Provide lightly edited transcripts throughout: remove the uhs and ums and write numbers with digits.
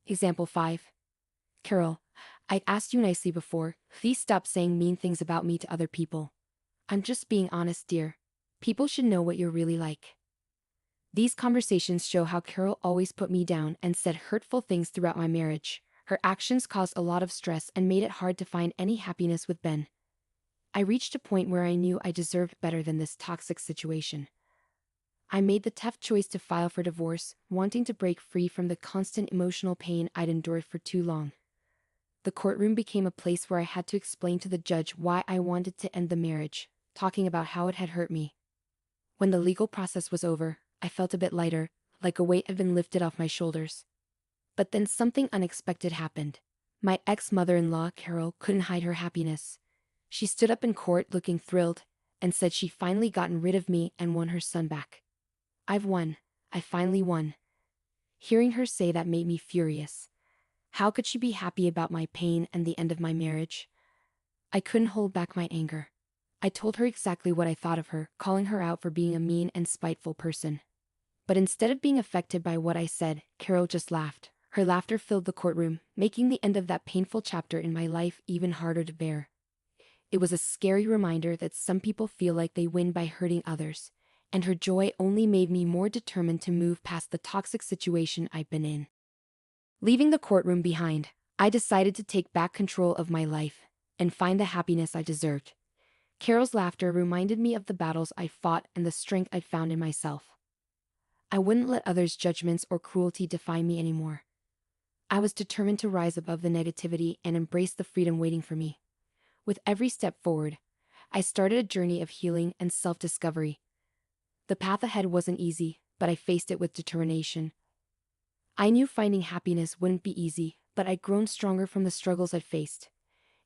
Example 5. Carol, I asked you nicely before. Please stop saying mean things about me to other people. I'm just being honest, dear. People should know what you're really like. These conversations show how Carol always put me down and said hurtful things throughout my marriage. Her actions caused a lot of stress and made it hard to find any happiness with Ben. I reached a point where I knew I deserved better than this toxic situation. I made the tough choice to file for divorce, wanting to break free from the constant emotional pain I'd endured for too long. The courtroom became a place where I had to explain to the judge why I wanted to end the marriage, talking about how it had hurt me. When the legal process was over, I felt a bit lighter, like a weight had been lifted off my shoulders. But then something unexpected happened. My ex-mother-in-law, Carol, couldn't hide her happiness. She stood up in court looking thrilled, and said she'd finally gotten rid of me and won her son back. I've won. I finally won. Hearing her say that made me furious. How could she be happy about my pain and the end of my marriage? I couldn't hold back my anger. I told her exactly what I thought of her, calling her out for being a mean and spiteful person. But instead of being affected by what I said, Carol just laughed. Her laughter filled the courtroom, making the end of that painful chapter in my life even harder to bear. It was a scary reminder that some people feel like they win by hurting others, and her joy only made me more determined to move past the toxic situation I'd been in. Leaving the courtroom behind, I decided to take back control of my life and find the happiness I deserved. Carol's laughter reminded me of the battles I fought and the strength I'd found in myself. I wouldn't let others' judgments or cruelty define me anymore. I was determined to rise above the negativity and embrace the freedom waiting for me. With every step forward, I started a journey of healing and self-discovery. The path ahead wasn't easy, but I faced it with determination. I knew finding happiness wouldn't be easy, but I'd grown stronger from the struggles I'd faced.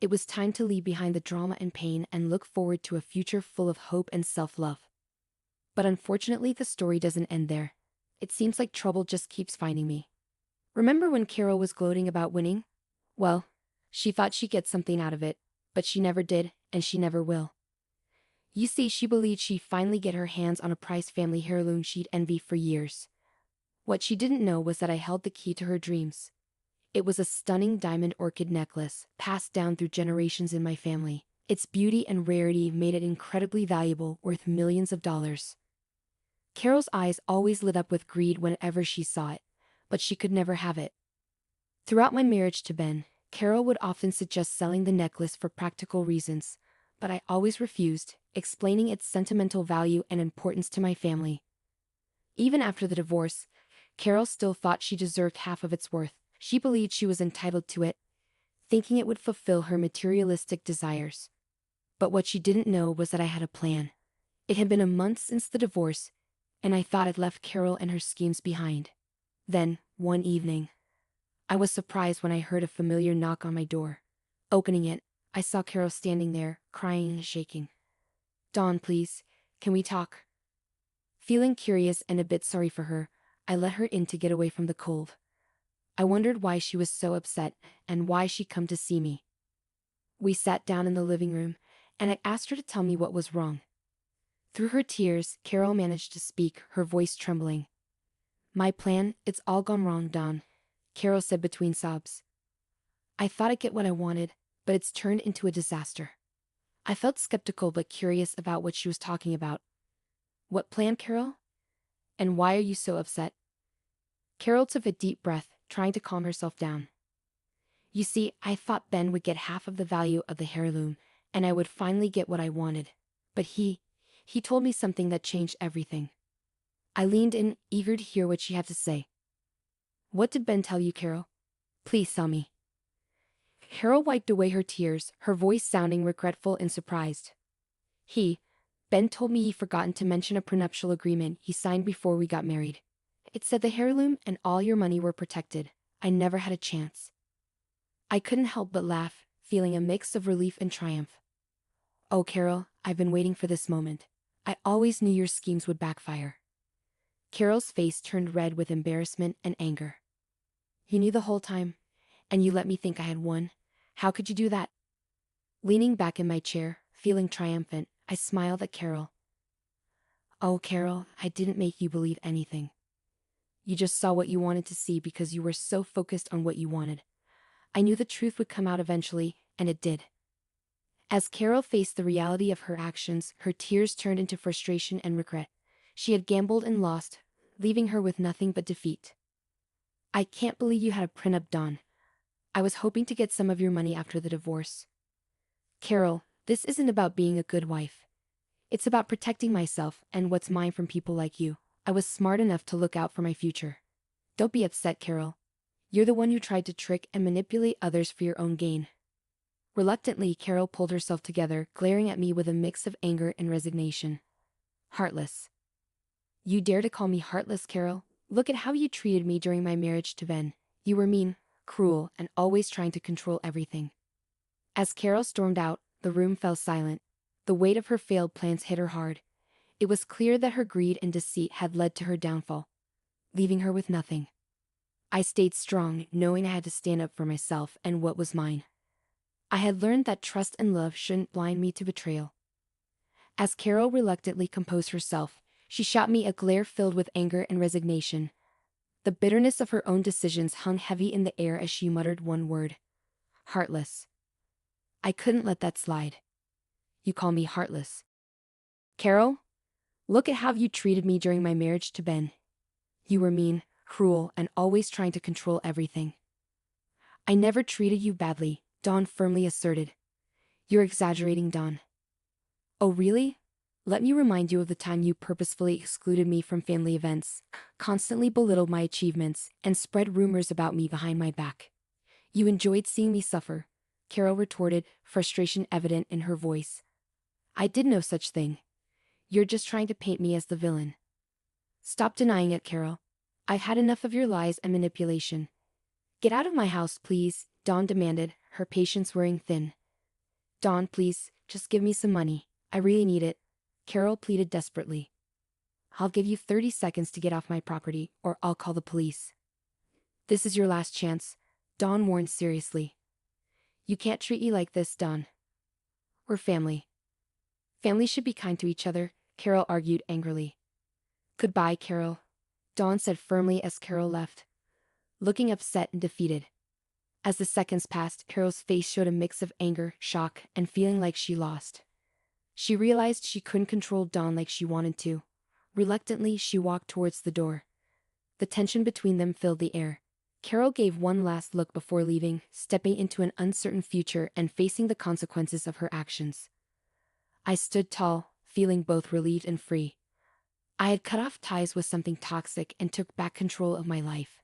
It was time to leave behind the drama and pain and look forward to a future full of hope and self-love. But unfortunately, the story doesn't end there. It seems like trouble just keeps finding me. Remember when Carol was gloating about winning? Well, she thought she'd get something out of it, but she never did, and she never will. You see, she believed she'd finally get her hands on a prized family heirloom she'd envy for years. What she didn't know was that I held the key to her dreams. It was a stunning diamond orchid necklace, passed down through generations in my family. Its beauty and rarity made it incredibly valuable, worth millions of dollars. Carol's eyes always lit up with greed whenever she saw it, but she could never have it. Throughout my marriage to Ben, Carol would often suggest selling the necklace for practical reasons, but I always refused, explaining its sentimental value and importance to my family. Even after the divorce, Carol still thought she deserved half of its worth. She believed she was entitled to it, thinking it would fulfill her materialistic desires. But what she didn't know was that I had a plan. It had been a month since the divorce, and I thought I'd left Carol and her schemes behind. Then, one evening, I was surprised when I heard a familiar knock on my door. Opening it, I saw Carol standing there, crying and shaking. "Dawn, please, can we talk?" Feeling curious and a bit sorry for her, I let her in to get away from the cold. I wondered why she was so upset and why she'd come to see me. We sat down in the living room, and I asked her to tell me what was wrong. Through her tears, Carol managed to speak, her voice trembling. "My plan, it's all gone wrong, Dawn," Carol said between sobs. "I thought I'd get what I wanted, but it's turned into a disaster." I felt skeptical but curious about what she was talking about. "What plan, Carol? And why are you so upset?" Carol took a deep breath, trying to calm herself down. "You see, I thought Ben would get half of the value of the heirloom, and I would finally get what I wanted. But he told me something that changed everything." I leaned in, eager to hear what she had to say. "What did Ben tell you, Carol? Please tell me." Carol wiped away her tears, her voice sounding regretful and surprised. Ben told me he'd forgotten to mention a prenuptial agreement he signed before we got married. It said the heirloom and all your money were protected. I never had a chance." I couldn't help but laugh, feeling a mix of relief and triumph. "Oh, Carol, I've been waiting for this moment. I always knew your schemes would backfire." Carol's face turned red with embarrassment and anger. "You knew the whole time, and you let me think I had won. How could you do that?" Leaning back in my chair, feeling triumphant, I smiled at Carol. "Oh, Carol, I didn't make you believe anything. You just saw what you wanted to see because you were so focused on what you wanted. I knew the truth would come out eventually, and it did. As Carol faced the reality of her actions, her tears turned into frustration and regret. She had gambled and lost, leaving her with nothing but defeat. I can't believe you had a prenup, Dawn. I was hoping to get some of your money after the divorce. Carol, this isn't about being a good wife. It's about protecting myself and what's mine from people like you. I was smart enough to look out for my future. Don't be upset, Carol. You're the one who tried to trick and manipulate others for your own gain. Reluctantly, Carol pulled herself together, glaring at me with a mix of anger and resignation. Heartless. You dare to call me heartless, Carol? Look at how you treated me during my marriage to Ben. You were mean, cruel, and always trying to control everything. As Carol stormed out, the room fell silent. The weight of her failed plans hit her hard. It was clear that her greed and deceit had led to her downfall, leaving her with nothing. I stayed strong, knowing I had to stand up for myself and what was mine. I had learned that trust and love shouldn't blind me to betrayal. As Carol reluctantly composed herself, she shot me a glare filled with anger and resignation. The bitterness of her own decisions hung heavy in the air as she muttered one word. Heartless. I couldn't let that slide. You call me heartless. Carol? Look at how you treated me during my marriage to Ben. You were mean, cruel, and always trying to control everything. I never treated you badly, Dawn firmly asserted. You're exaggerating, Dawn. Oh really? Let me remind you of the time you purposefully excluded me from family events, constantly belittled my achievements, and spread rumors about me behind my back. You enjoyed seeing me suffer, Carol retorted, frustration evident in her voice. I did no such thing. You're just trying to paint me as the villain. Stop denying it, Carol. I've had enough of your lies and manipulation. Get out of my house, please, Dawn demanded, her patience wearing thin. Dawn, please, just give me some money. I really need it, Carol pleaded desperately. I'll give you 30 seconds to get off my property, or I'll call the police. This is your last chance, Dawn warned seriously. You can't treat me like this, Dawn. We're family. Families should be kind to each other, Carol argued angrily. Goodbye, Carol, Dawn said firmly as Carol left, looking upset and defeated. As the seconds passed, Carol's face showed a mix of anger, shock, and feeling like she lost. She realized she couldn't control Dawn like she wanted to. Reluctantly, she walked towards the door. The tension between them filled the air. Carol gave one last look before leaving, stepping into an uncertain future and facing the consequences of her actions. I stood tall, feeling both relieved and free. I had cut off ties with something toxic and took back control of my life.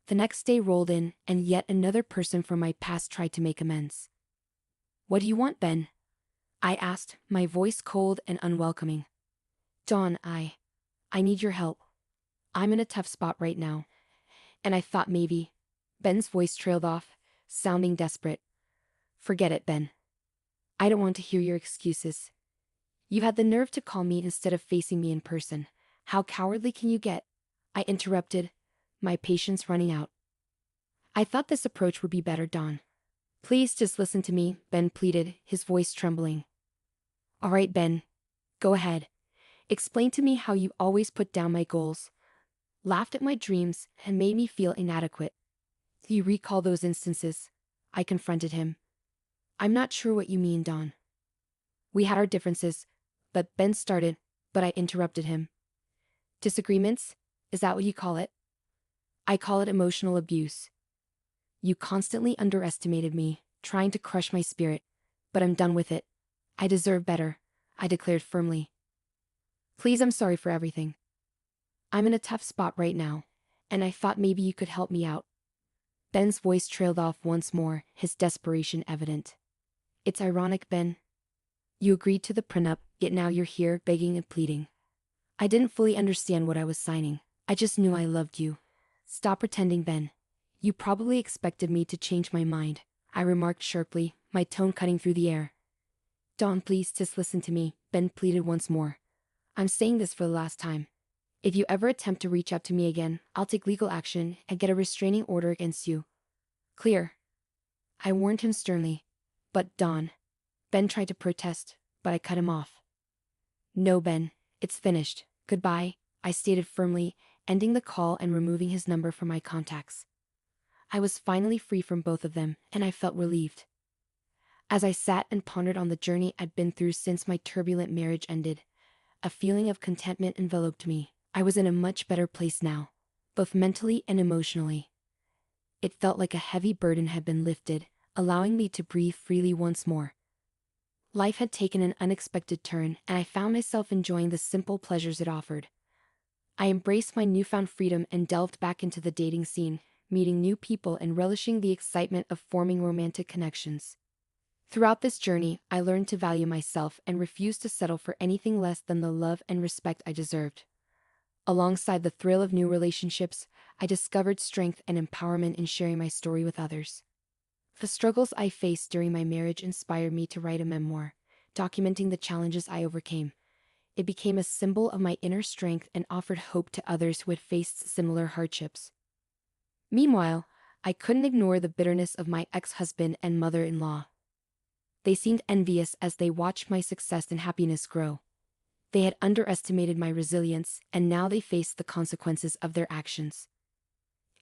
The next day rolled in, and yet another person from my past tried to make amends. What do you want, Ben? I asked, my voice cold and unwelcoming. Dawn, I need your help. I'm in a tough spot right now. And I thought maybe. Ben's voice trailed off, sounding desperate. Forget it, Ben. I don't want to hear your excuses. You had the nerve to call me instead of facing me in person. How cowardly can you get? I interrupted, my patience running out. I thought this approach would be better, Dawn. Please just listen to me, Ben pleaded, his voice trembling. All right, Ben. Go ahead. Explain to me how you always put down my goals, laughed at my dreams, and made me feel inadequate. Do you recall those instances? I confronted him. I'm not sure what you mean, Dawn. We had our differences, but Ben started, but I interrupted him. Disagreements? Is that what you call it? I call it emotional abuse. You constantly underestimated me, trying to crush my spirit, but I'm done with it. I deserve better, I declared firmly. Please, I'm sorry for everything. I'm in a tough spot right now, and I thought maybe you could help me out. Ben's voice trailed off once more, his desperation evident. It's ironic, Ben. You agreed to the prenup, yet now you're here begging and pleading. I didn't fully understand what I was signing. I just knew I loved you. Stop pretending, Ben. You probably expected me to change my mind, I remarked sharply, my tone cutting through the air. Dawn, please just listen to me, Ben pleaded once more. I'm saying this for the last time. If you ever attempt to reach out to me again, I'll take legal action and get a restraining order against you. Clear? I warned him sternly. But Dawn. Ben tried to protest, but I cut him off. No, Ben, it's finished. Goodbye, I stated firmly, ending the call and removing his number from my contacts. I was finally free from both of them, and I felt relieved. As I sat and pondered on the journey I'd been through since my turbulent marriage ended, a feeling of contentment enveloped me. I was in a much better place now, both mentally and emotionally. It felt like a heavy burden had been lifted, allowing me to breathe freely once more. Life had taken an unexpected turn, and I found myself enjoying the simple pleasures it offered. I embraced my newfound freedom and delved back into the dating scene, meeting new people and relishing the excitement of forming romantic connections. Throughout this journey, I learned to value myself and refused to settle for anything less than the love and respect I deserved. Alongside the thrill of new relationships, I discovered strength and empowerment in sharing my story with others. The struggles I faced during my marriage inspired me to write a memoir, documenting the challenges I overcame. It became a symbol of my inner strength and offered hope to others who had faced similar hardships. Meanwhile, I couldn't ignore the bitterness of my ex-husband and mother-in-law. They seemed envious as they watched my success and happiness grow. They had underestimated my resilience, and now they faced the consequences of their actions.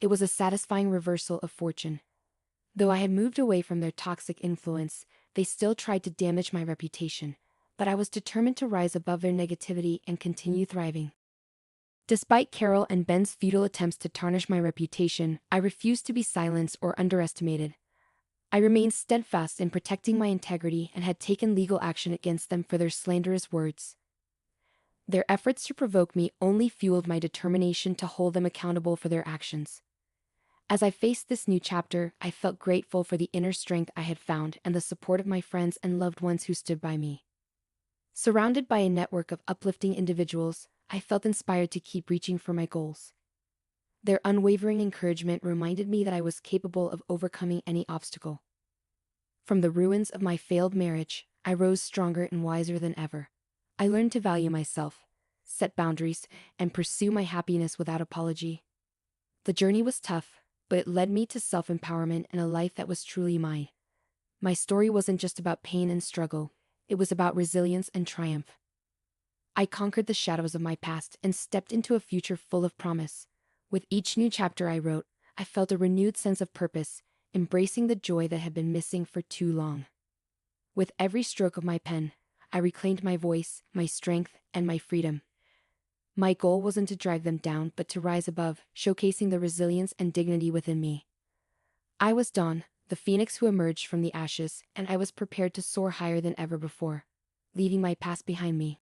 It was a satisfying reversal of fortune. Though I had moved away from their toxic influence, they still tried to damage my reputation, but I was determined to rise above their negativity and continue thriving. Despite Carol and Ben's futile attempts to tarnish my reputation, I refused to be silenced or underestimated. I remained steadfast in protecting my integrity and had taken legal action against them for their slanderous words. Their efforts to provoke me only fueled my determination to hold them accountable for their actions. As I faced this new chapter, I felt grateful for the inner strength I had found and the support of my friends and loved ones who stood by me. Surrounded by a network of uplifting individuals, I felt inspired to keep reaching for my goals. Their unwavering encouragement reminded me that I was capable of overcoming any obstacle. From the ruins of my failed marriage, I rose stronger and wiser than ever. I learned to value myself, set boundaries, and pursue my happiness without apology. The journey was tough, but it led me to self-empowerment and a life that was truly mine. My story wasn't just about pain and struggle, it was about resilience and triumph. I conquered the shadows of my past and stepped into a future full of promise. With each new chapter I wrote, I felt a renewed sense of purpose, embracing the joy that had been missing for too long. With every stroke of my pen, I reclaimed my voice, my strength, and my freedom. My goal wasn't to drag them down, but to rise above, showcasing the resilience and dignity within me. I was Dawn, the phoenix who emerged from the ashes, and I was prepared to soar higher than ever before, leaving my past behind me.